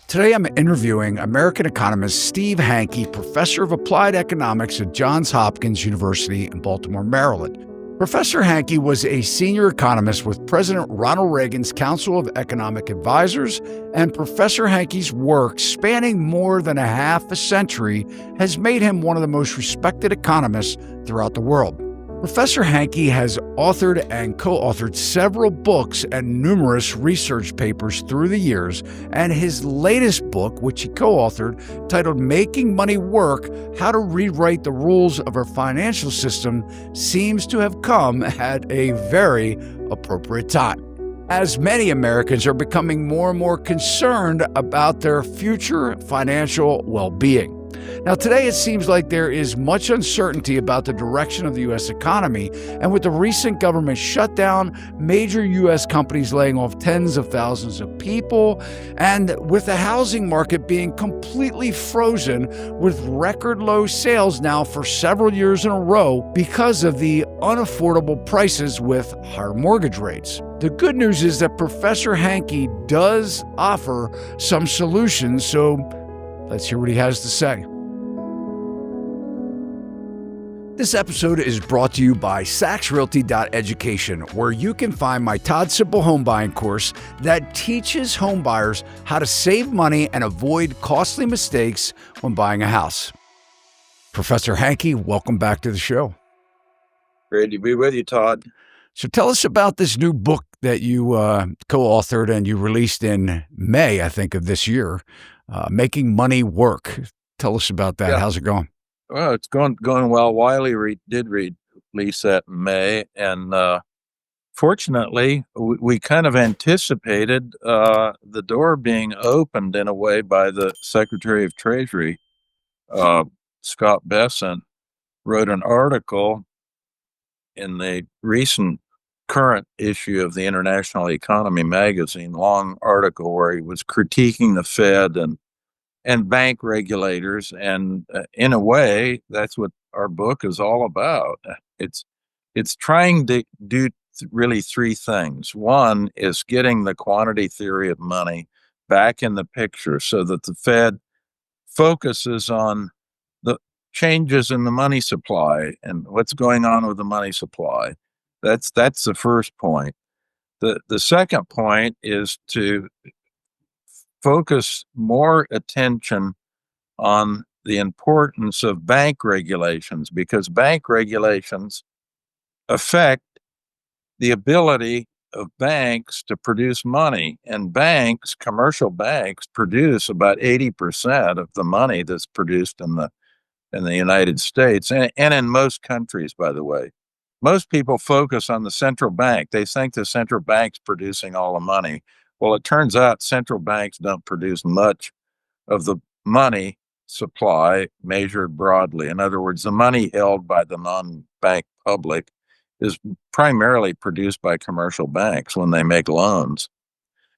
Today, I'm interviewing American economist Steve Hanke, professor of applied economics at Johns Hopkins University in Baltimore, Maryland. Professor Hanke was a senior economist with President Ronald Reagan's Council of Economic Advisors, and Professor Hanke's work, spanning more than a half a century, has made him one of the most respected economists throughout the world. Professor Hanke has authored and co-authored several books and numerous research papers through the years, and his latest book, which he co-authored, titled Making Money Work: How to Rewrite the Rules of Our Financial System, seems to have come at a very appropriate time, as many Americans are becoming more and more concerned about their future financial well-being. Now, today it seems like there is much uncertainty about the direction of the U.S. economy, and with the recent government shutdown, major U.S. companies laying off tens of thousands of people, and with the housing market being completely frozen with record low sales now for several years in a row because of the unaffordable prices with higher mortgage rates. The good news is that Professor Hanke does offer some solutions, so let's hear what he has to say. This episode is brought to you by Sachs Realty.education, where you can find my Todd Simple home buying course that teaches home buyers how to save money and avoid costly mistakes when buying a house. Professor Hanke, welcome back to the show. Great to be with you, Todd. So tell us about this new book that you co-authored and you released in May, I think, of this year, Making Money Work. Tell us about that. Yeah. How's it going? Well, it's going well. Wiley did release that in May, and fortunately, we kind of anticipated the door being opened in a way by the Secretary of Treasury. Scott Bessent wrote an article in the recent current issue of the International Economy magazine, long article where he was critiquing the Fed and bank regulators, and in a way, that's what our book is all about. It's trying to do really three things. One is getting the quantity theory of money back in the picture so that the Fed focuses on the changes in the money supply and what's going on with the money supply. That's the first point. The second point is to focus more attention on the importance of bank regulations, because bank regulations affect the ability of banks to produce money. And banks, commercial banks, produce about 80% of the money that's produced in the United States and in most countries, by the way. Most people focus on the central bank. They think the central bank's producing all the money. Well, it turns out central banks don't produce much of the money supply measured broadly. In other words, the money held by the non-bank public is primarily produced by commercial banks when they make loans.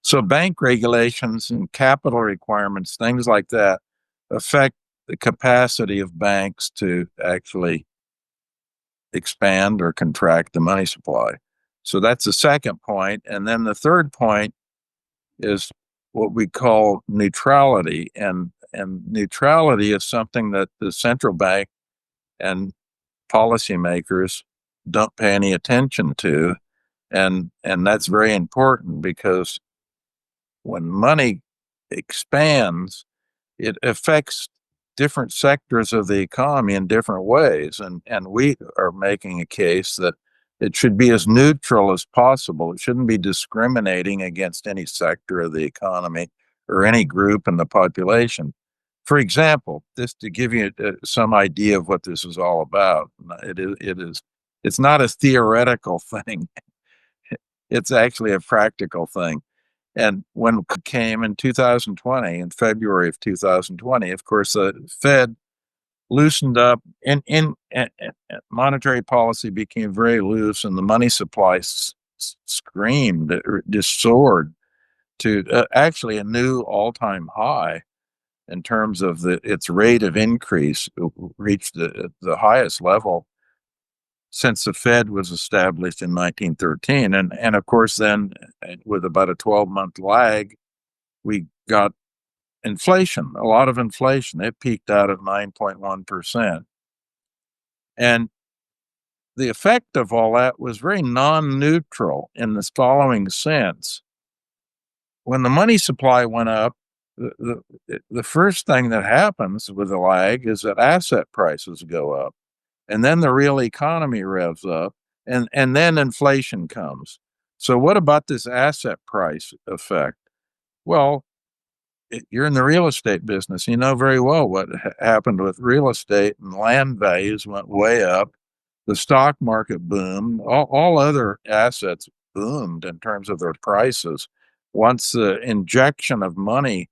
So bank regulations and capital requirements, things like that, affect the capacity of banks to actually expand or contract the money supply. So that's the second point. And then the third point is what we call neutrality. And neutrality is something that the central bank and policymakers don't pay any attention to. And that's very important, because when money expands, it affects different sectors of the economy in different ways. And we are making a case that it should be as neutral as possible. It shouldn't be discriminating against any sector of the economy or any group in the population. For example, just to give you some idea of what this is all about, it's not a theoretical thing. It's actually a practical thing. And when it came in 2020, in February of 2020, of course, the Fed loosened up, and monetary policy became very loose, and the money supply screamed, just soared to actually a new all-time high in terms of its rate of increase. It reached the highest level since the Fed was established in 1913. And of course, then with about a 12-month lag, we got inflation, a lot of inflation. It peaked out at 9.1%. And the effect of all that was very non-neutral in this following sense. When the money supply went up, the first thing that happens with a lag is that asset prices go up, and then the real economy revs up, and then inflation comes. So what about this asset price effect? Well, you're in the real estate business. You know very well what happened with real estate, and land values went way up. The stock market boomed. All other assets boomed in terms of their prices once the injection of money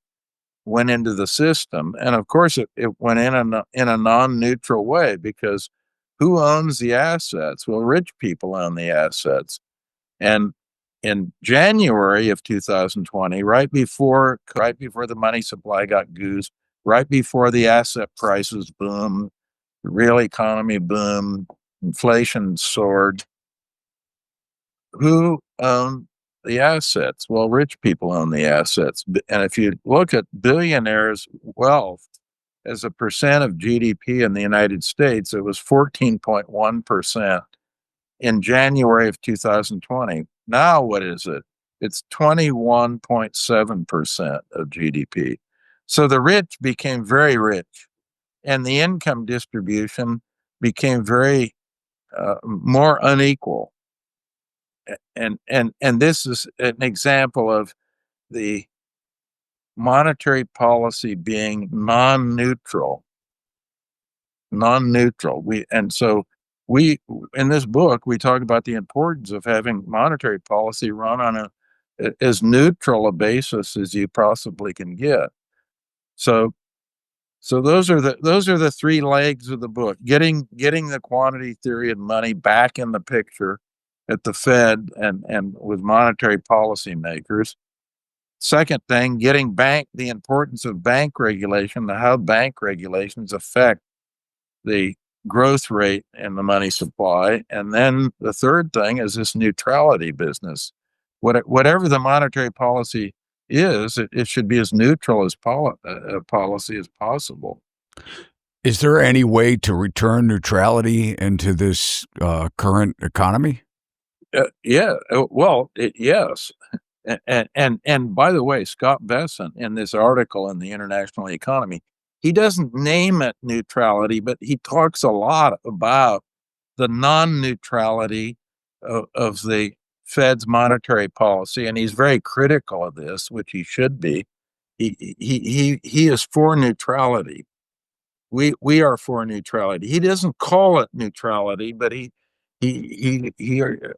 went into the system. And of course, it went in a non-neutral way, because who owns the assets? Well, rich people own the assets. And in January of 2020, right before the money supply got goosed, right before the asset prices boomed, the real economy boomed, inflation soared, who owned the assets? Well, rich people own the assets. And if you look at billionaires' wealth as a percent of GDP in the United States, it was 14.1% in January of 2020. Now, what is it? It's 21.7% of GDP. So the rich became very rich, and the income distribution became very more unequal. And this is an example of the monetary policy being non-neutral. We in this book we talk about the importance of having monetary policy run on as neutral a basis as you possibly can get. So those are the three legs of the book: getting the quantity theory of money back in the picture at the Fed and with monetary policy makers. Second thing, getting the importance of bank regulation, how bank regulations affect the growth rate in the money supply. And then the third thing is this neutrality business. Whatever the monetary policy is, it should be as neutral as policy as possible. Is there any way to return neutrality into this current economy? Yeah, well, yes. And by the way, Scott Besant, in this article in the International Economy, he doesn't name it neutrality, but he talks a lot about the non-neutrality of the Fed's monetary policy, and he's very critical of this, which he should be. He is for neutrality. We are for neutrality. He doesn't call it neutrality, but he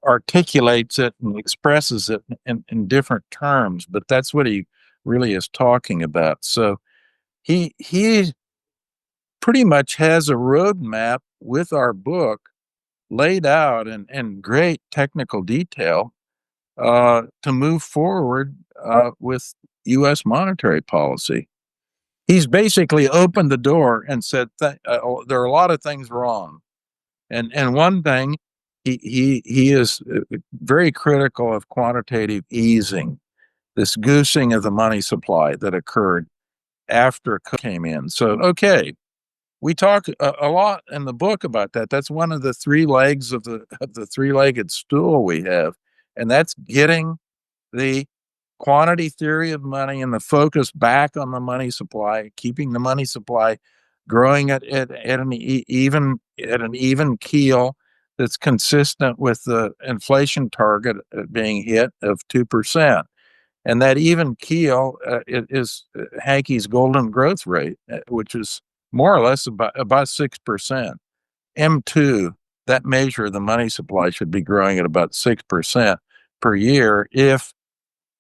articulates it and expresses it in different terms. But that's what he really is talking about. So he pretty much has a roadmap with our book laid out in great technical detail to move forward with U.S. monetary policy. He's basically opened the door and said there are a lot of things wrong, and one thing he is very critical of quantitative easing, this goosing of the money supply that occurred after Cook came in. So okay, we talk a lot in the book about that. That's one of the three legs of the three-legged stool we have, and that's getting the quantity theory of money and the focus back on the money supply, keeping the money supply growing at an even keel that's consistent with the inflation target being hit of 2%. And that even keel is Hanke's golden growth rate, which is more or less about 6%. M2, that measure of the money supply, should be growing at about 6% per year if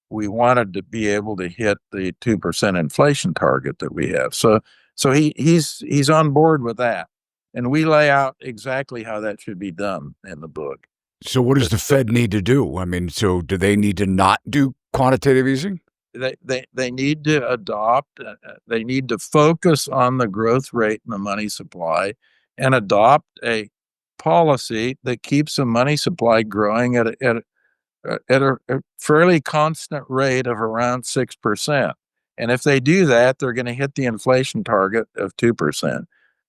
we wanted to be able to hit the 2% inflation target that we have. So he's on board with that. And we lay out exactly how that should be done in the book. So what does the Fed need to do? I mean, so do they need to not do quantitative easing? They need to adopt, they need to focus on the growth rate in the money supply and adopt a policy that keeps the money supply growing at a fairly constant rate of around 6%. And if they do that, they're going to hit the inflation target of 2%.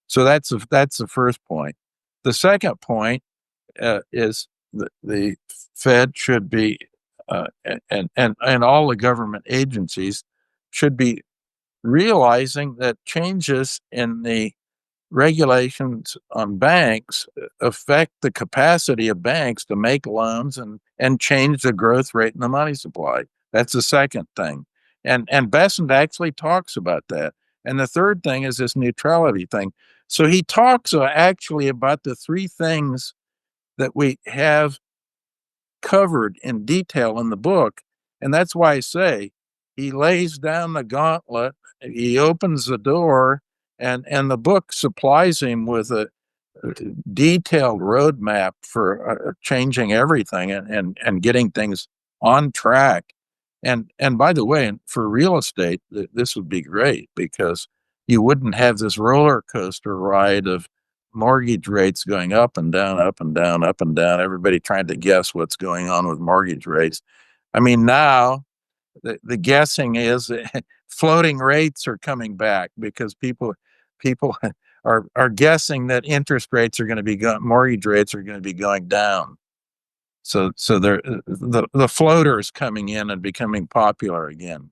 So that's the first point. The second point is the Fed should be, and all the government agencies should be realizing that changes in the regulations on banks affect the capacity of banks to make loans and change the growth rate in the money supply. That's the second thing. And Besant actually talks about that. And the third thing is this neutrality thing. So he talks actually about the three things that we have covered in detail in the book. And that's why I say he lays down the gauntlet, he opens the door, and the book supplies him with a detailed roadmap for changing everything and getting things on track. And by the way, for real estate, this would be great because you wouldn't have this roller coaster ride of mortgage rates going up and down, up and down, up and down. Everybody trying to guess what's going on with mortgage rates. I mean, now the guessing is that floating rates are coming back because people are guessing that interest rates are going to be mortgage rates are going to be going down. So the floater is coming in and becoming popular again.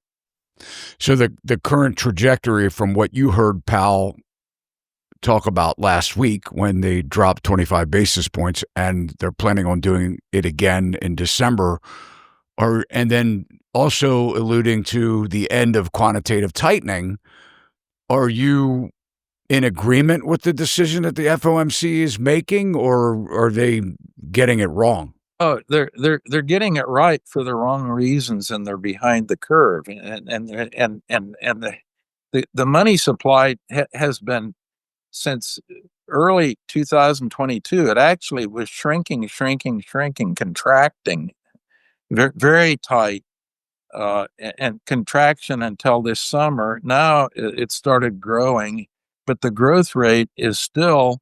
So the current trajectory from what you heard Powell talk about last week when they dropped 25 basis points and they're planning on doing it again in December, and then also alluding to the end of quantitative tightening, are you in agreement with the decision that the FOMC is making, or are they getting it wrong? Oh, they're getting it right for the wrong reasons, and they're behind the curve. And the money supply has been since early 2022. It actually was shrinking, contracting, very, very tight, and contraction until this summer. Now it started growing, but the growth rate is still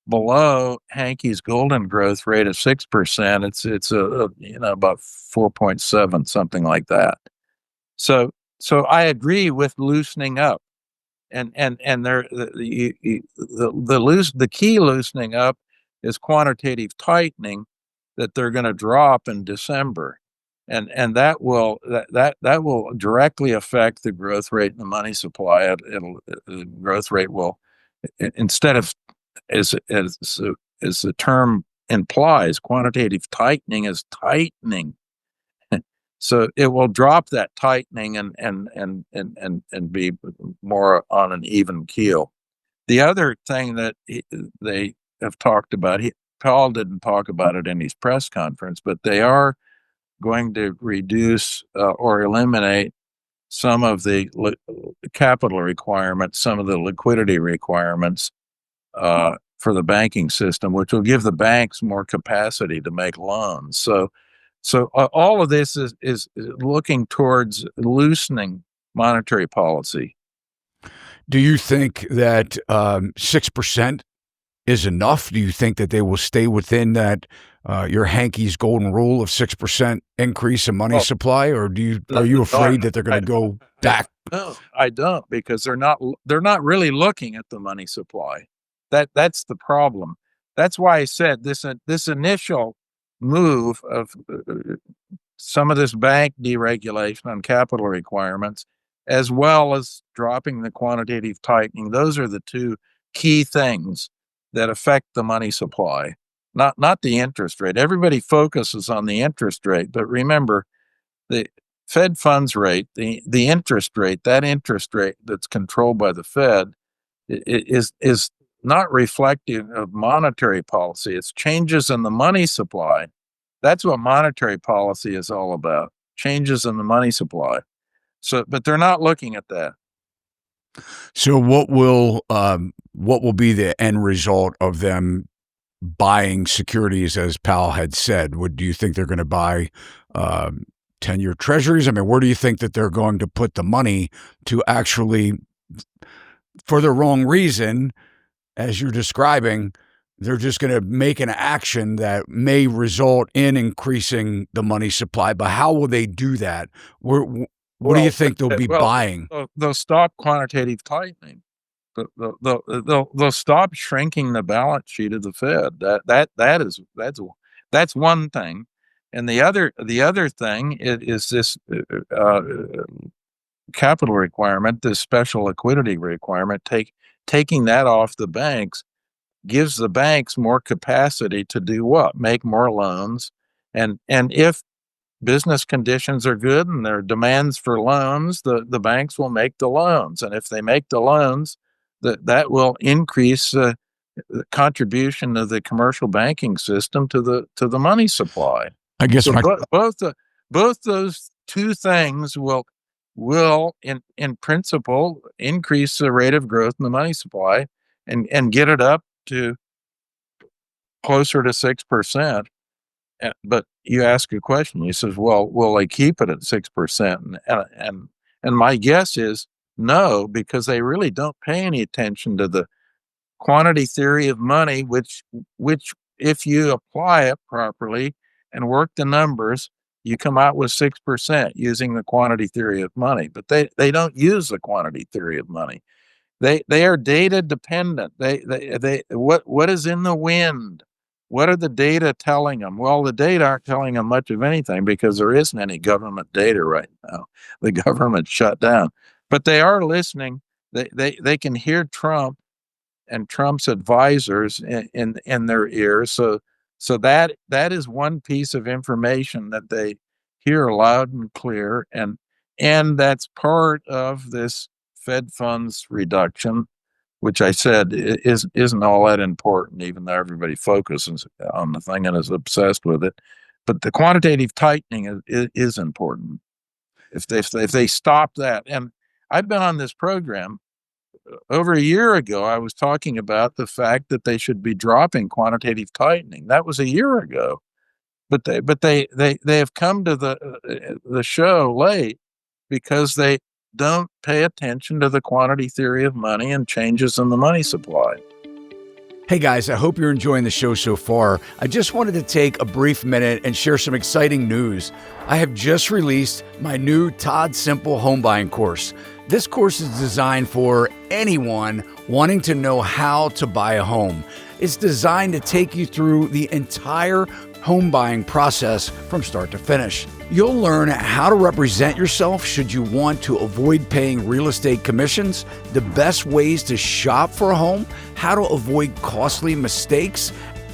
below Hanke's golden growth rate of 6%. It's about 4.7, something like that. So I agree with loosening up, and there the key loosening up is quantitative tightening that they're going to drop in December. And that will directly affect the growth rate in the money supply. The growth rate will, instead of, as the term implies, quantitative tightening is tightening. So it will drop that tightening and be more on an even keel. The other thing that they have talked about, Powell didn't talk about it in his press conference, but they are going to reduce or eliminate some of the capital requirements, some of the liquidity requirements for the banking system, which will give the banks more capacity to make loans. So all of this is looking towards loosening monetary policy. Do you think that 6% is enough? Do you think that they will stay within that your Hanke's golden rule of 6% increase in money supply, or are you afraid that they're going to go back? No, I don't, because they're not really looking at the money supply. That's the problem. That's why I said this initial move of some of this bank deregulation on capital requirements, as well as dropping the quantitative tightening. Those are the two key things that affect the money supply, not the interest rate. Everybody focuses on the interest rate, but remember, the Fed funds rate, the interest rate, that interest rate that's controlled by the Fed, is not reflective of monetary policy. It's changes in the money supply. That's what monetary policy is all about, changes in the money supply. So, but they're not looking at that. So what will be the end result of them buying securities, as Powell had said? Do you think they're going to buy 10-year treasuries? I mean, where do you think that they're going to put the money to actually, for the wrong reason, as you're describing, they're just going to make an action that may result in increasing the money supply? But how will they do that? What do you Well, think they'll be well, buying? they'll stop quantitative tightening. They'll stop shrinking the balance sheet of the Fed. That's one thing, and the other thing is this capital requirement, this special liquidity requirement. Taking that off the banks gives the banks more capacity to do what? Make more loans, and if business conditions are good and there are demands for loans, the banks will make the loans. And if they make the loans, that will increase the contribution of the commercial banking system to the money supply. I guess So both those two things will in principle increase the rate of growth in the money supply and get it up to closer to 6%. But you ask a question. You says, "Well, will they keep it at 6%?" And my guess is no, because they really don't pay any attention to the quantity theory of money, which if you apply it properly and work the numbers, you come out with 6% using the quantity theory of money. But they don't use the quantity theory of money. They are data dependent. They what is in the wind? What are the data telling them? Well, the data aren't telling them much of anything because there isn't any government data right now. The government shut down, but they are listening. They can hear Trump and Trump's advisors in their ears. So that is one piece of information that they hear loud and clear, and that's part of this Fed funds reduction, which I said isn't all that important, even though everybody focuses on the thing and is obsessed with it. But the quantitative tightening is important. If they stop that, and I've been on this program over a year ago, I was talking about the fact that they should be dropping quantitative tightening. That was a year ago, but they have come to the show late because they don't pay attention to the quantity theory of money and changes in the money supply. Hey guys, I hope you're enjoying the show so far. I just wanted to take a brief minute and share some exciting news. I have just released my new Todd Simple home buying course. This course is designed for anyone wanting to know how to buy a home. It's designed to take you through the entire home buying process from start to finish. You'll learn how to represent yourself should you want to avoid paying real estate commissions, the best ways to shop for a home, how to avoid costly mistakes,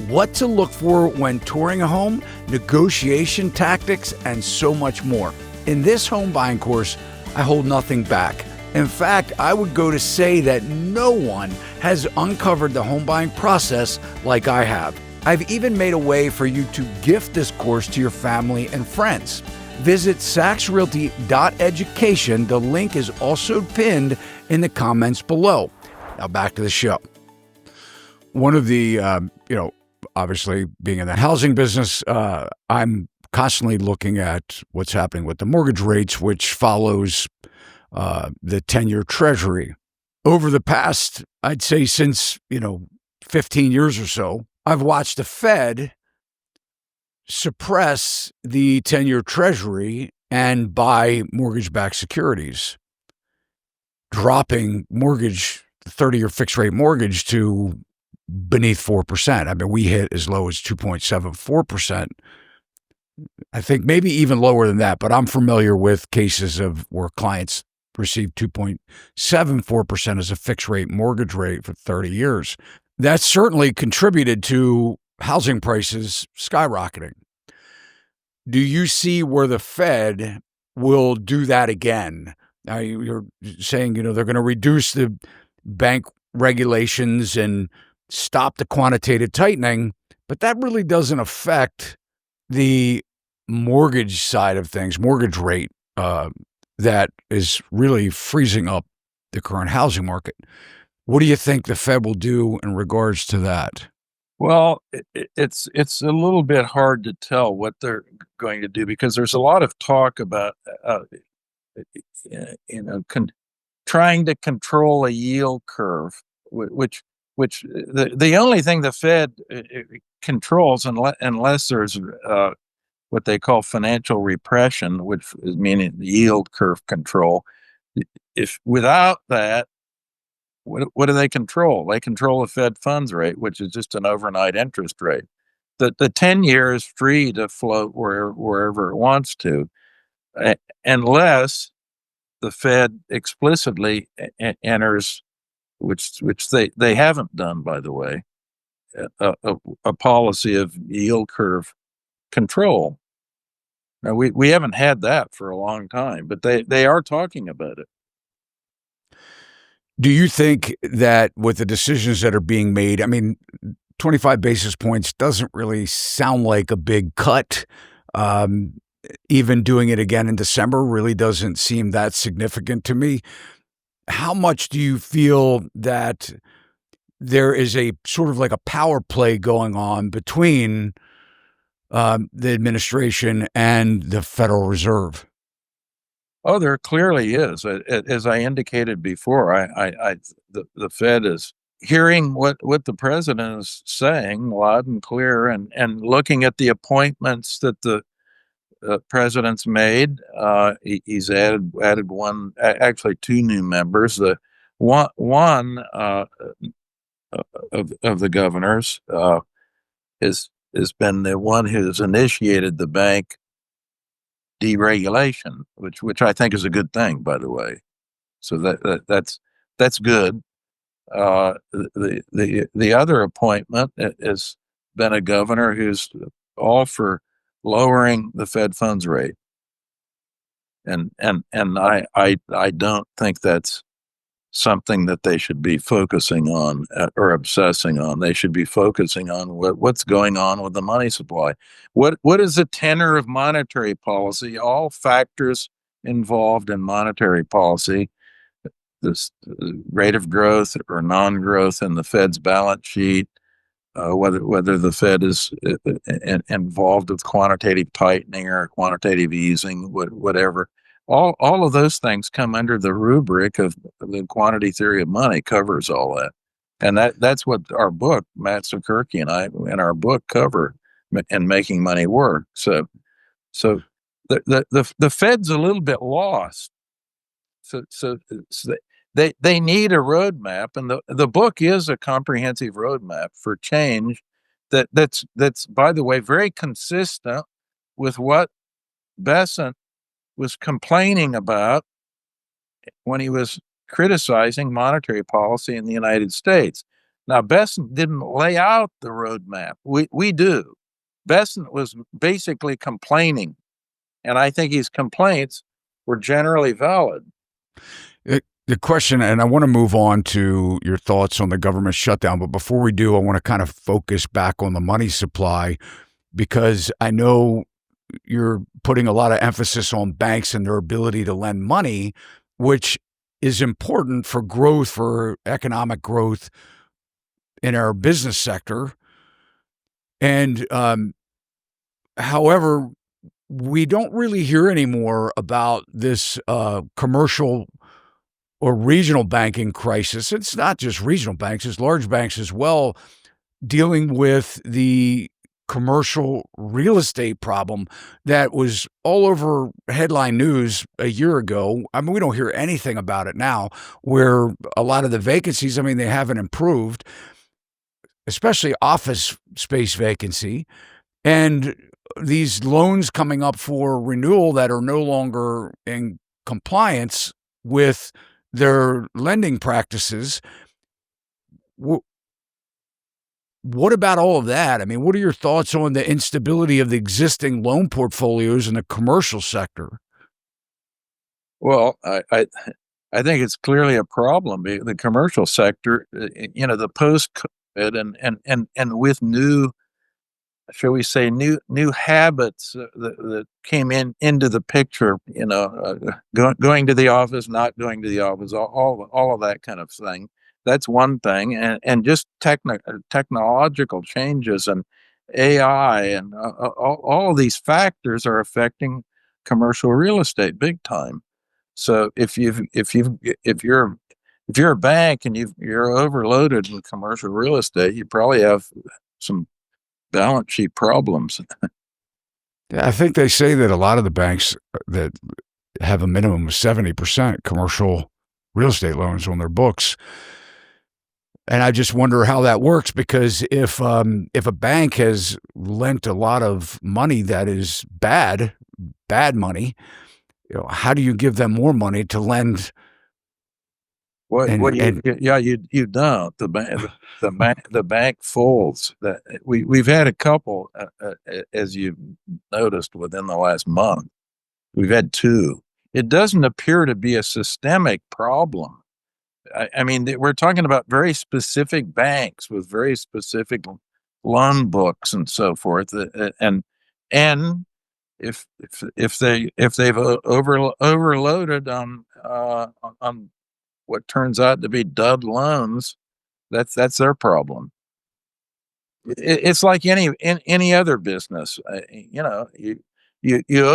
what to look for when touring a home, negotiation tactics, and so much more. In this home buying course, I hold nothing back. In fact, I would go to say that no one has uncovered the home buying process like I have. I've even made a way for you to gift this course to your family and friends. Visit sacsrealty.education. The link is also pinned in the comments below. Now back to the show. One of the, obviously being in the housing business, I'm constantly looking at what's happening with the mortgage rates, which follows the 10-year Treasury. Over the past, I'd say since, 15 years or so, I've watched the Fed suppress the 10-year Treasury and buy mortgage-backed securities, dropping the 30-year fixed-rate mortgage to beneath 4%. I mean, we hit as low as 2.74%. I think maybe even lower than that, but I'm familiar with cases of where clients received 2.74% as a fixed-rate mortgage rate for 30 years. That certainly contributed to housing prices skyrocketing. Do you see where the Fed will do that again? Now, you're saying, they're going to reduce the bank regulations and stop the quantitative tightening, but that really doesn't affect the mortgage side of things, mortgage rate that is really freezing up the current housing market. What do you think the Fed will do in regards to that? Well, it's a little bit hard to tell what they're going to do because there's a lot of talk about trying to control a yield curve, which the only thing the Fed controls unless there's what they call financial repression, which is meaning yield curve control. If without that, what do they control? They control the Fed funds rate, which is just an overnight interest rate. The 10-year is free to float wherever it wants to, unless the Fed explicitly enters, which they haven't done, by the way, a policy of yield curve control. Now, we haven't had that for a long time, but they are talking about it. Do you think that with the decisions that are being made, I mean, 25 basis points doesn't really sound like a big cut. Um, Even doing it again in December really doesn't seem that significant to me. How much do you feel that there is a sort of like a power play going on between the administration and the Federal Reserve? Oh, there clearly is. As I indicated before, the Fed is hearing what the president is saying loud and clear, and looking at the appointments that the president's made. He's added actually two new members. The one of the governors has been the one who's initiated the bank deregulation, which I think is a good thing, by the way. So that's good. The other appointment has been a governor who's all for lowering the Fed funds rate, and I don't think that's something that they should be focusing on or obsessing on. They should be focusing on what's going on with the money supply. What is the tenor of monetary policy? All factors involved in monetary policy, this rate of growth or non-growth in the Fed's balance sheet, whether the Fed is involved with quantitative tightening or quantitative easing, whatever. All of those things come under the rubric of the quantity theory of money, covers all that. And that's what our book, Matt Sukirky and I, in our book, cover in Making Money Work. So the Fed's a little bit lost. So they need a roadmap, and the book is a comprehensive roadmap for change that's by the way very consistent with what Besant was complaining about when he was criticizing monetary policy in the United States. Now, Besant didn't lay out the roadmap. We do. Besant was basically complaining, and I think his complaints were generally valid. The question, and I want to move on to your thoughts on the government shutdown, but before we do, I want to kind of focus back on the money supply, because I know you're putting a lot of emphasis on banks and their ability to lend money, which is important for growth, for economic growth in our business sector. And however, we don't really hear anymore about this commercial or regional banking crisis. It's not just regional banks, it's large banks as well, dealing with the commercial real estate problem that was all over headline news a year ago. I mean, we don't hear anything about it now, where a lot of the vacancies, I mean, they haven't improved, especially office space vacancy. And these loans coming up for renewal that are no longer in compliance with their lending practices. What about all of that? I mean, what are your thoughts on the instability of the existing loan portfolios in the commercial sector? Well, I think it's clearly a problem. The commercial sector, the post-COVID and with new, shall we say, new habits that came into the picture. Going to the office, not going to the office, all of that kind of thing. That's one thing, and just technological changes and AI and all of these factors are affecting commercial real estate big time. So if you're a bank and you're overloaded with commercial real estate, you probably have some balance sheet problems. Yeah, I think they say that a lot of the banks that have a minimum of 70% commercial real estate loans on their books. And I just wonder how that works because if a bank has lent a lot of money that is bad money, how do you give them more money to lend What do and yeah, you don't. The bank folds. That we've had a couple, as you've noticed within the last month. We've had two. It doesn't appear to be a systemic problem. I mean, we're talking about very specific banks with very specific loan books and so forth, and if they've overloaded on what turns out to be dud loans, that's their problem. It's like any other business. You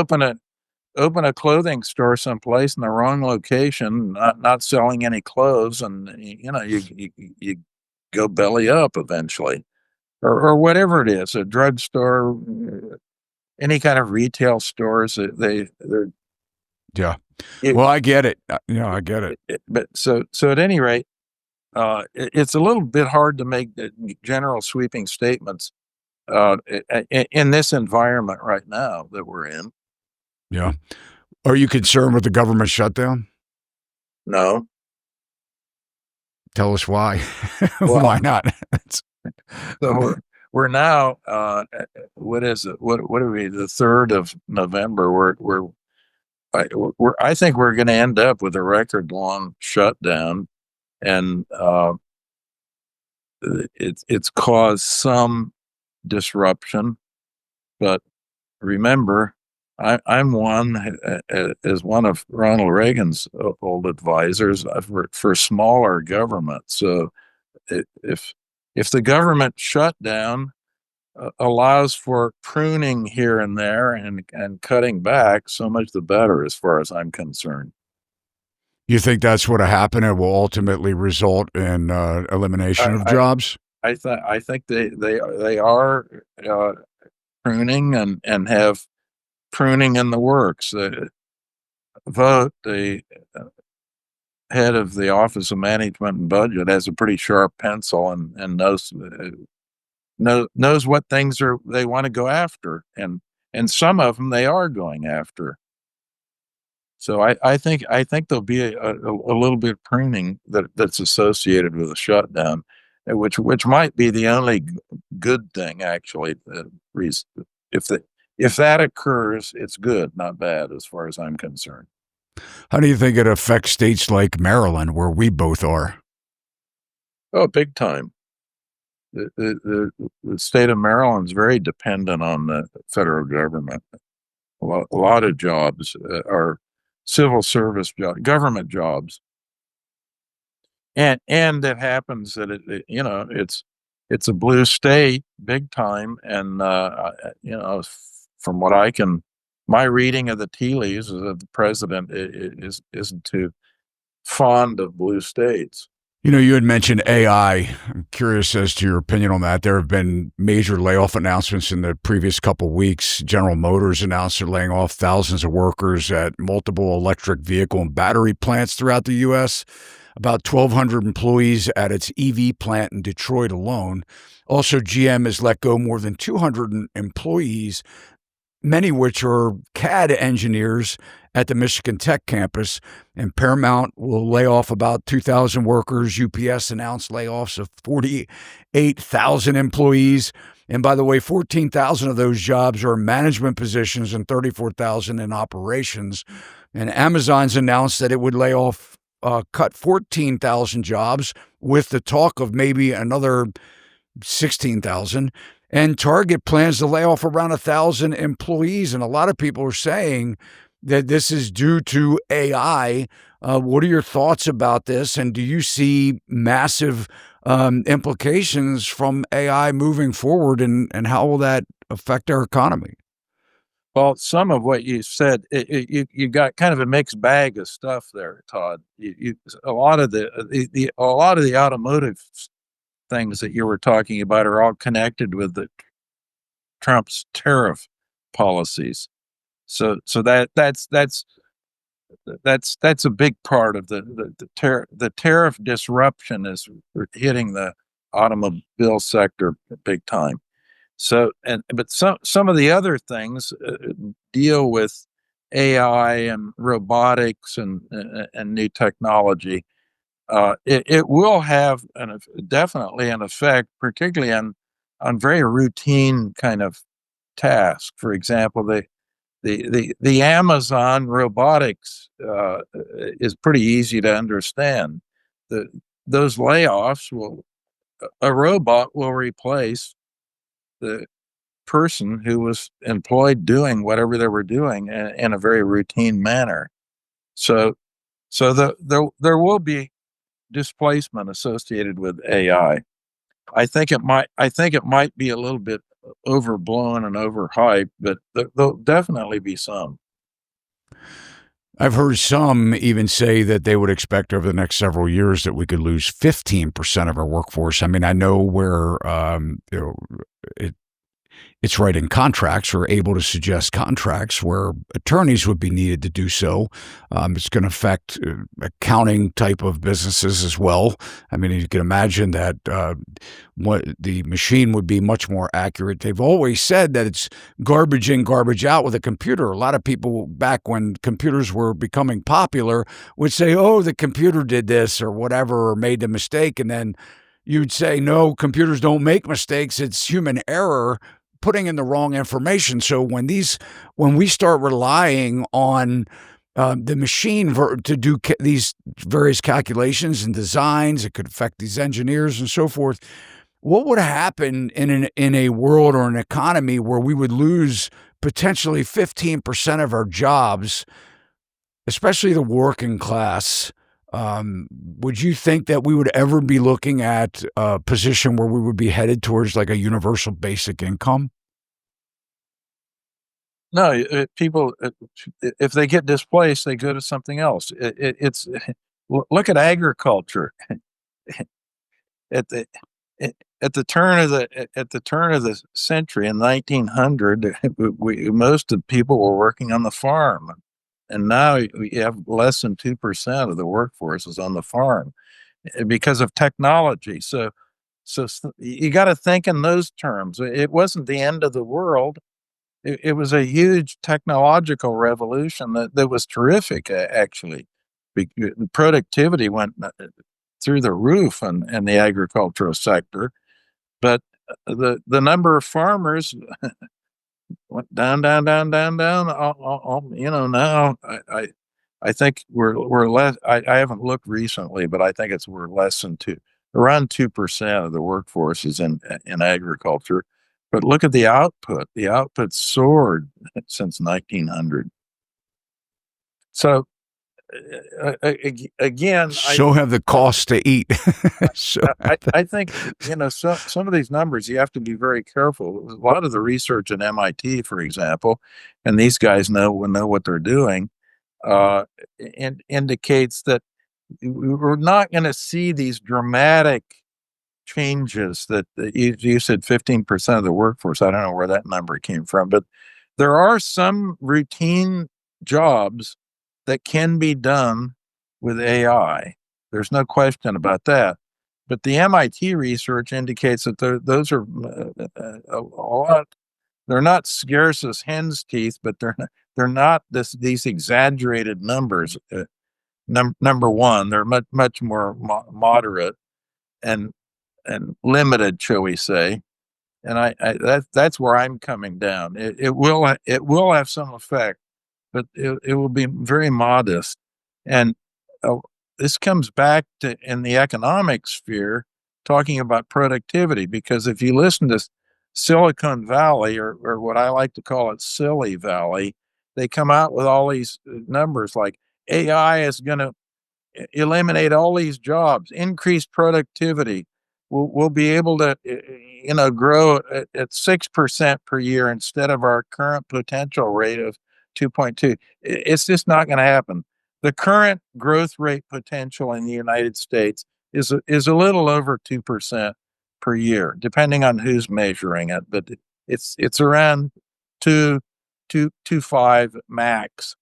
open a clothing store someplace in the wrong location, not selling any clothes, and you go belly up eventually, or whatever it is, a drugstore, any kind of retail stores. They're yeah. it, Well, I get it. I get it. but so at any rate, it's a little bit hard to make the general sweeping statements in this environment right now that we're in. Yeah. Are you concerned with the government shutdown? No, Tell us why. well, Why not? so we're now what is it? What are we? The 3rd of November. I think we're going to end up with a record long shutdown, and it's caused some disruption. But remember, I'm one as one of Ronald Reagan's old advisors for smaller government. So if the government shutdown allows for pruning here and there and cutting back, so much the better, as far as I'm concerned. You think that's what happened? It will ultimately result in elimination of I jobs? I think they are pruning and have pruning in the works. Vote the head of the Office of Management and Budget has a pretty sharp pencil and knows what things they want to go after, and some of them they are going after. So I think there'll be a little bit of pruning that's associated with a shutdown, which might be the only good thing actually. If the if that occurs, it's good, not bad, as far as I'm concerned. How do you think it affects states like Maryland, where we both are? Oh, big time. The state of Maryland's very dependent on the federal government. A lot of jobs are civil service jobs, government jobs, and it happens that it's a blue state big time, and from what my reading of the tea leaves is that the president isn't too fond of blue states. You had mentioned AI. I'm curious as to your opinion on that. There have been major layoff announcements in the previous couple of weeks. General Motors announced they're laying off thousands of workers at multiple electric vehicle and battery plants throughout the U.S., about 1,200 employees at its EV plant in Detroit alone. Also, GM has let go more than 200 employees, many which are CAD engineers at the Michigan Tech campus, and Paramount will lay off about 2,000 workers. UPS announced layoffs of 48,000 employees. And by the way, 14,000 of those jobs are management positions and 34,000 in operations. And Amazon's announced that it would cut 14,000 jobs with the talk of maybe another 16,000. And Target plans to lay off around 1,000 employees. And a lot of people are saying that this is due to AI. What are your thoughts about this? And do you see massive implications from AI moving forward? And how will that affect our economy? Well, some of what you said, you got kind of a mixed bag of stuff there, Todd. A lot of a lot of the automotive things that you were talking about are all connected with the Trump's tariff policies. So that's a big part of the tariff disruption is hitting the automobile sector big time. But some of the other things deal with AI and robotics and new technology. It will have definitely an effect, particularly on very routine kind of tasks. For example, the Amazon robotics is pretty easy to understand. The those layoffs will A robot will replace the person who was employed doing whatever they were doing in a very routine manner. So there will be displacement associated with AI. I think it might be a little bit overblown and overhyped, but there'll definitely be some. I've heard some even say that they would expect over the next several years that we could lose 15% of our workforce. I mean, I know where it, it's writing contracts or able to suggest contracts where attorneys would be needed to do so. It's going to affect accounting type of businesses as well. I mean, you can imagine that what the machine would be much more accurate. They've always said that it's garbage in, garbage out with a computer. A lot of people back when computers were becoming popular would say, oh, the computer did this or whatever, or made the mistake. And then you'd say, no, computers don't make mistakes. It's human error putting in the wrong information. So when we start relying on the machine to do these various calculations and designs, it could affect these engineers and so forth. What would happen in a world or an economy where we would lose potentially 15% of our jobs, especially the working class? Would you think that we would ever be looking at a position where we would be headed towards like a universal basic income? No, people, if they get displaced, they go to something else. Look at agriculture at the at the turn of the century in 1900. Most of the people were working on the farm, and now you have less than 2% of the workforce is on the farm because of technology. So you got to think in those terms. It wasn't the end of the world. It was a huge technological revolution that was terrific, actually. Productivity went through the roof in the agricultural sector, but the number of farmers went down, down, down, down, down. Now I think we're less. I haven't looked recently, but I think we're less than around 2% of the workforce is in agriculture. But look at the output. The output soared since 1900. So again, So have the costs to eat. I think some of these numbers you have to be very careful. A lot of the research at MIT, for example, and these guys know what they're doing, indicates that we're not going to see these dramatic changes that you said 15% of the workforce. I don't know where that number came from, but there are some routine jobs that can be done with AI. There's no question about that. But the MIT research indicates that those are a lot. They're not scarce as hen's teeth, but they're not these exaggerated numbers. Number one, they're much more moderate and limited, shall we say? And that's where I'm coming down. It will have some effect, but it will be very modest. And uh, this comes back to in the economic sphere, talking about productivity, because if you listen to Silicon Valley, or what I like to call it, Silly Valley, they come out with all these numbers like AI is going to eliminate all these jobs, increase productivity. We'll be able to, grow at 6% per year instead of our current potential rate of 2.2. It's just not going to happen. The current growth rate potential in the United States is a little over 2% per year, depending on who's measuring it, but it's around 2 2.25 max.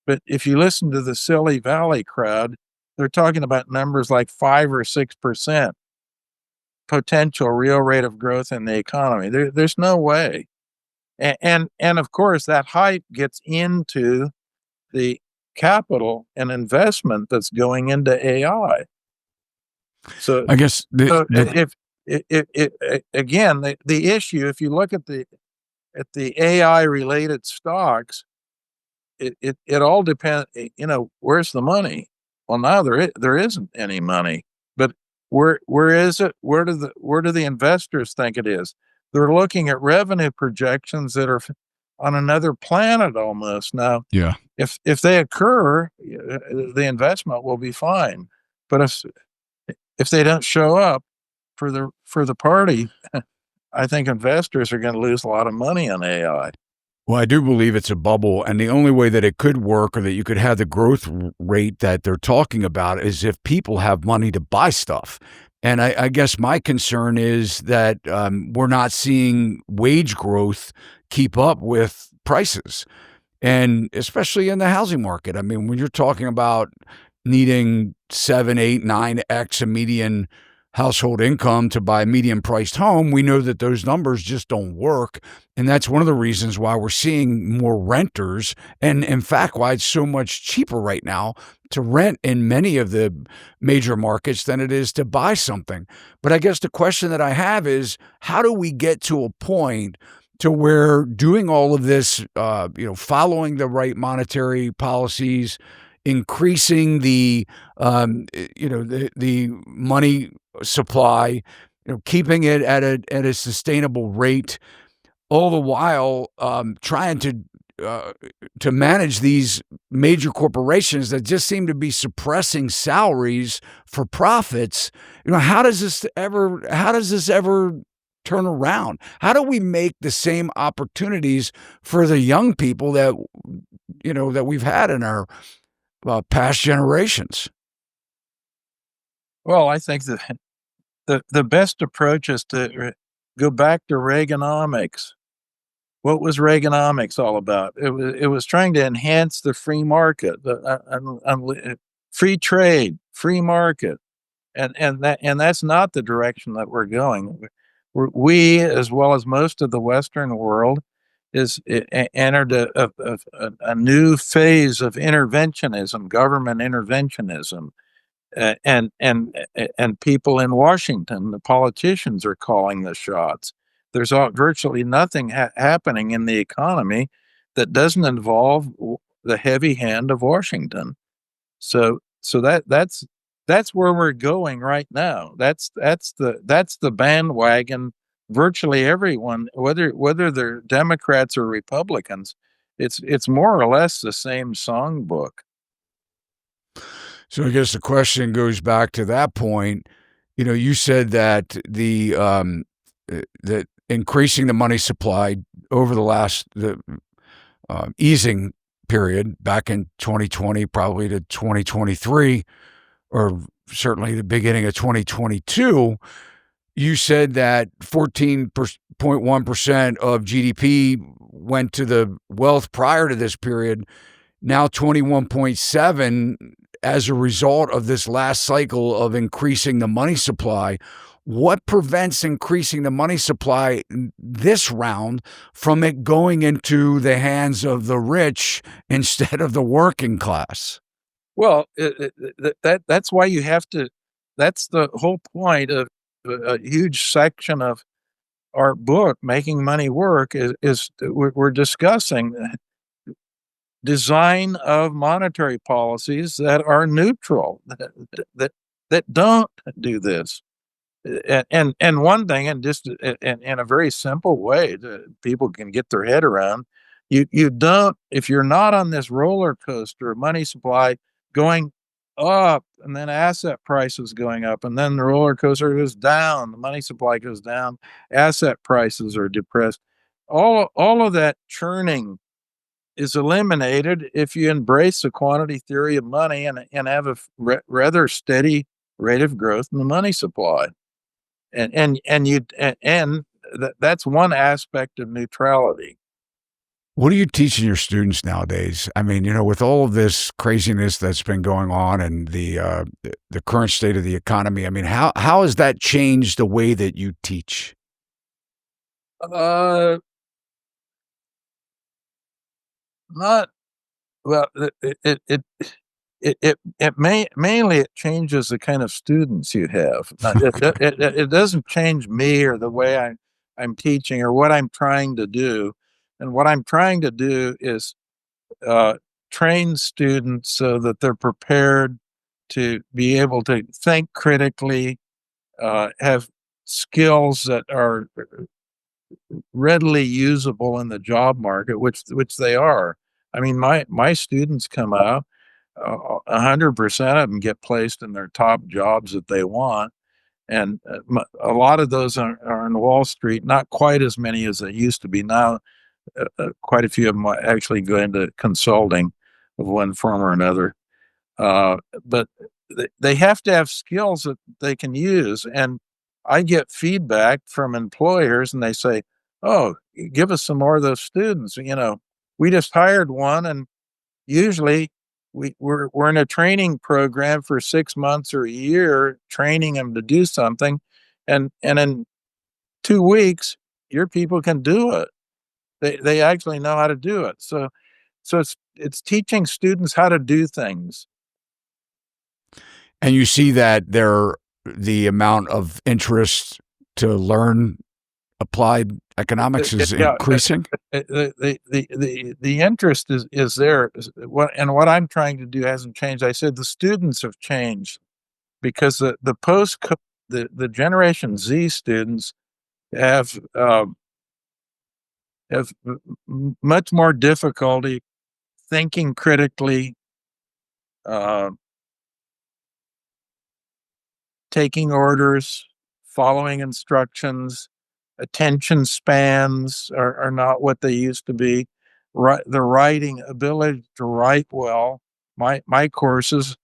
But if you listen to the Silly Valley crowd, they're talking about numbers like 5 or 6% potential real rate of growth in the economy. There's no way. And of course, that hype gets into the capital and investment that's going into AI. So, I guess so if again, the issue, if you look at the AI related stocks, it all depends. Where's the money? Well, now there isn't any money. But where is it? Where do the investors think it is? They're looking at revenue projections that are on another planet almost. Now, yeah. if they occur, the investment will be fine. But if they don't show up for the party, I think investors are going to lose a lot of money on AI. Well, I do believe it's a bubble, and the only way that it could work or that you could have the growth rate that they're talking about is if people have money to buy stuff. And I guess my concern is that we're not seeing wage growth keep up with prices, and especially in the housing market. I mean, when you're talking about needing 7, 8, 9x a median household income to buy a medium priced home, we know that those numbers just don't work. And that's one of the reasons why we're seeing more renters. And in fact, why it's so much cheaper right now to rent in many of the major markets than it is to buy something. But I guess the question that I have is, how do we get to a point to where doing all of this, following the right monetary policies, increasing the money supply, keeping it at a sustainable rate, all the while trying to manage these major corporations that just seem to be suppressing salaries for profits. How does this ever turn around? How do we make the same opportunities for the young people that we've had in our past generations? Well, I think that the best approach is to go back to Reaganomics. What was Reaganomics all about? It was trying to enhance the free market, the free trade, free market, and that's not the direction that we're going. We, as well as most of the Western world, entered a new phase of interventionism, government interventionism, and people in Washington, the politicians, are calling the shots. There's virtually nothing happening in the economy that doesn't involve the heavy hand of Washington. So that's where we're going right now. That's the bandwagon. Virtually everyone, whether they're Democrats or Republicans, it's more or less the same songbook. So I guess the question goes back to that point. You said that that increasing the money supply over the easing period back in 2020, probably to 2023, or certainly the beginning of 2022, you said that 14.1% of GDP went to the wealth prior to this period. Now 21.7 as a result of this last cycle of increasing the money supply. What prevents increasing the money supply this round from it going into the hands of the rich instead of the working class? Well, that's why you have to. That's the whole point of a huge section of our book, Making Money Work, is we're discussing design of monetary policies that are neutral, that don't do this. And one thing, and just in a very simple way that people can get their head around, you don't, if you're not on this roller coaster of money supply going up and then asset prices going up, and then the roller coaster goes down, the money supply goes down, asset prices are depressed. All of that churning is eliminated if you embrace the quantity theory of money and have a rather steady rate of growth in the money supply. And that's one aspect of neutrality. What are you teaching your students nowadays? I mean, with all of this craziness that's been going on and the current state of the economy, I mean, how has that changed the way that you teach? Uh, not well. Mainly it changes the kind of students you have. It doesn't change me or the way I'm teaching or what I'm trying to do. And what I'm trying to do is uh, train students so that they're prepared to be able to think critically, have skills that are readily usable in the job market, which they are. I mean, my students come out, 100% of them get placed in their top jobs that they want, and a lot of those are in Wall Street. Not quite as many as they used to be now. Quite a few of them actually go into consulting of one form or another. But they have to have skills that they can use. And I get feedback from employers, and they say, "Oh, give us some more of those students." We just hired one, and usually we're in a training program for 6 months or a year, training them to do something, and in 2 weeks, your people can do it. They actually know how to do it. So it's teaching students how to do things. And you see that the amount of interest to learn applied economics is Yeah, increasing? the interest is there. What I'm trying to do hasn't changed. I said the students have changed because the post the Generation Z students have much more difficulty thinking critically, uh, taking orders, following instructions. Attention spans are not what they used to be. The writing ability to write well. My courses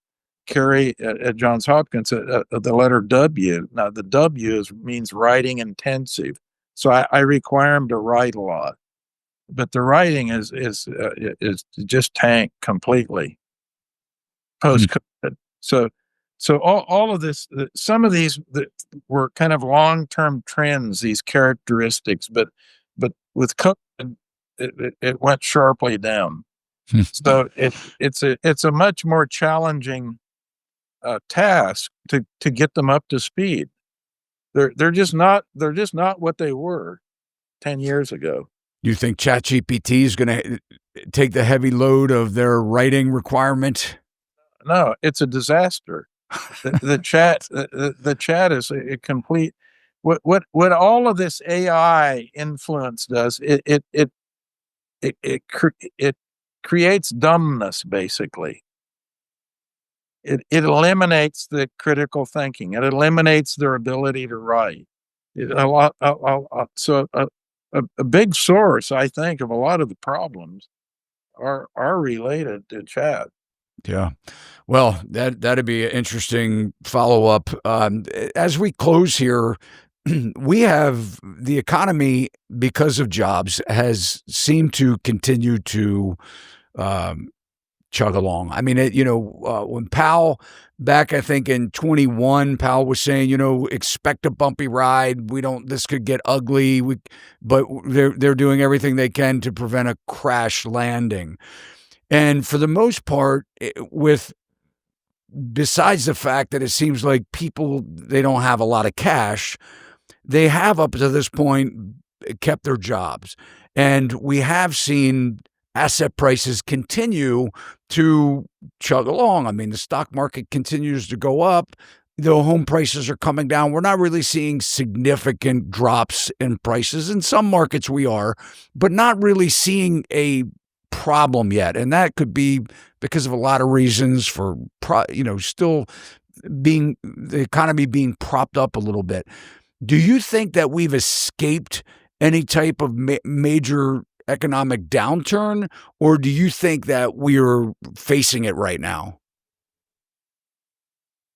carry at Johns Hopkins the letter W. Now the means writing intensive, so I require them to write a lot. But the writing is just tanked completely Hmm. post COVID. So all of this, some of these were kind of long term trends, these characteristics, but with COVID, it went sharply down. So it's a much more challenging task to get them up to speed. They're just not what they were 10 years ago. You think ChatGPT is going to take the heavy load of their writing requirement? No, it's a disaster. The chat is a complete. What all of this AI influence does, it creates dumbness. Basically, it eliminates the critical thinking. It eliminates their ability to write. A lot, so a big source, I think, of a lot of the problems are related to chat. Yeah. Well, that'd be an interesting follow up. As we close here, we have the economy because of jobs has seemed to continue to um, chug along. I mean, when Powell back, I think in 21, Powell was saying, expect a bumpy ride. This could get ugly. But they're doing everything they can to prevent a crash landing. And for the most part, with besides the fact that it seems like people they don't have a lot of cash, they have up to this point kept their jobs. And we have seen asset prices continue to chug along. I mean, the stock market continues to go up. The home prices are coming down. We're not really seeing significant drops in prices. In some markets we are, but not really seeing a problem yet. And that could be because of a lot of reasons for, still being the economy being propped up a little bit. Do you think that we've escaped any type of major economic downturn, or do you think that we're facing it right now?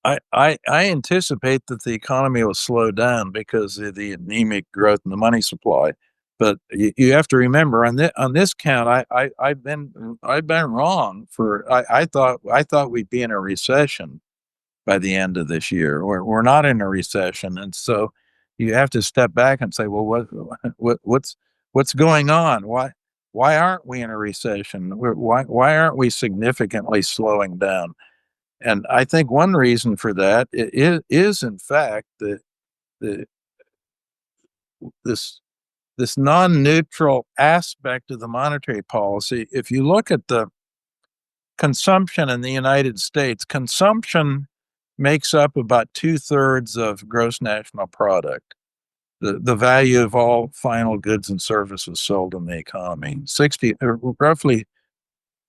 I anticipate that the economy will slow down because of the anemic growth in the money supply. But you have to remember on this count, I've been wrong for I thought we'd be in a recession by the end of this year. We're not in a recession, and so you have to step back and say, well, what's going on? Why aren't we in a recession? Why aren't we significantly slowing down? And I think one reason for that is in fact the this this non-neutral aspect of the monetary policy. If you look at the consumption in the United States, consumption makes up about 2/3 of gross national product, the value of all final goods and services sold in the economy. Roughly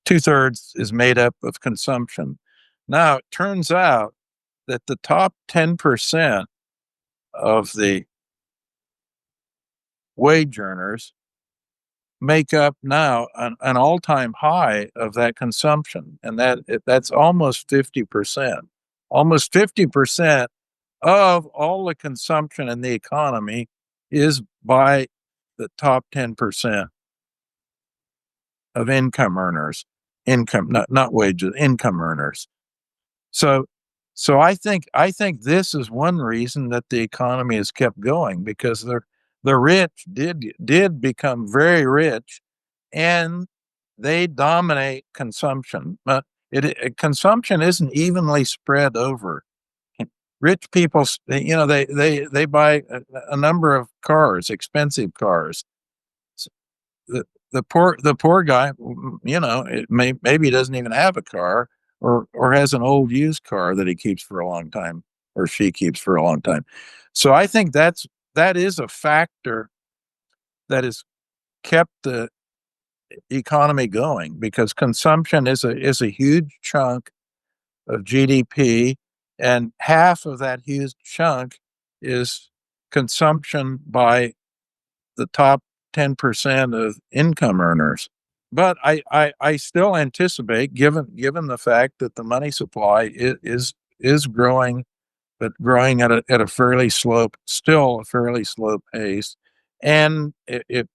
2/3 is made up of consumption. Now, it turns out that the top 10% of the wage earners make up now an all-time high of that consumption, and that's almost 50%. Almost 50% of all the consumption in the economy is by the top 10% of income earners. Not wages, income earners. So I think this is one reason that the economy has kept going, because the rich did become very rich, and they dominate consumption. But consumption isn't evenly spread over. Rich people, they buy a number of cars, expensive cars. The poor guy, maybe doesn't even have a car, or has an old used car that he keeps for a long time, or she keeps for a long time. So I think that is a factor that has kept the economy going, because consumption is a huge chunk of GDP, and half of that huge chunk is consumption by the top 10% of income earners. But I still anticipate, given the fact that the money supply is growing, but growing at a fairly slow pace, and it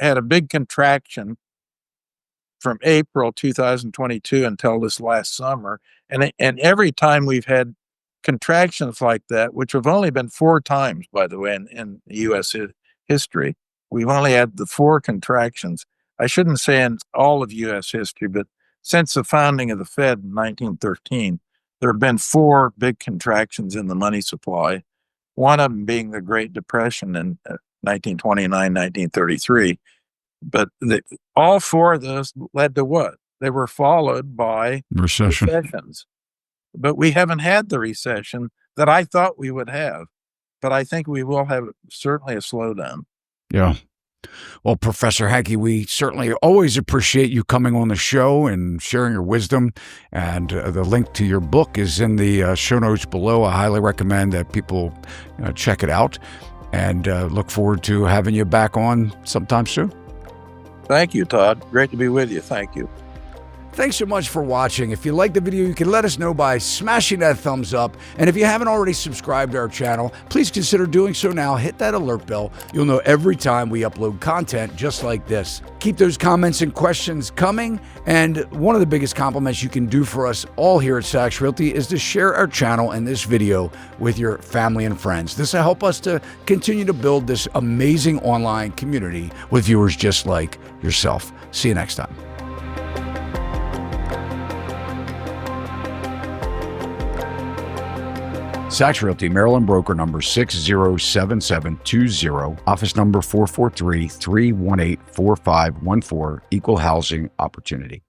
had a big contraction from April 2022 until this last summer, and every time we've had contractions like that, which have only been 4 times, by the way, in U.S. history, we've only had the 4 contractions. I shouldn't say in all of U.S. history, but since the founding of the Fed in 1913, there have been 4 big contractions in the money supply, one of them being the Great Depression in 1929, 1933. But all 4 of those led to what? They were followed by recessions. But we haven't had the recession that I thought we would have. But I think we will have certainly a slowdown. Yeah. Well, Professor Hanke, we certainly always appreciate you coming on the show and sharing your wisdom. And the link to your book is in the show notes below. I highly recommend that people check it out, and look forward to having you back on sometime soon. Thank you, Todd. Great to be with you. Thank you. Thanks so much for watching. If you liked the video, you can let us know by smashing that thumbs up. And if you haven't already subscribed to our channel, please consider doing so now. Hit that alert bell. You'll know every time we upload content just like this. Keep those comments and questions coming. And one of the biggest compliments you can do for us all here at Sachs Realty is to share our channel and this video with your family and friends. This will help us to continue to build this amazing online community with viewers just like yourself. See you next time. Sachs Realty, Maryland broker number 607720, office number 443-318-4514, equal housing opportunity.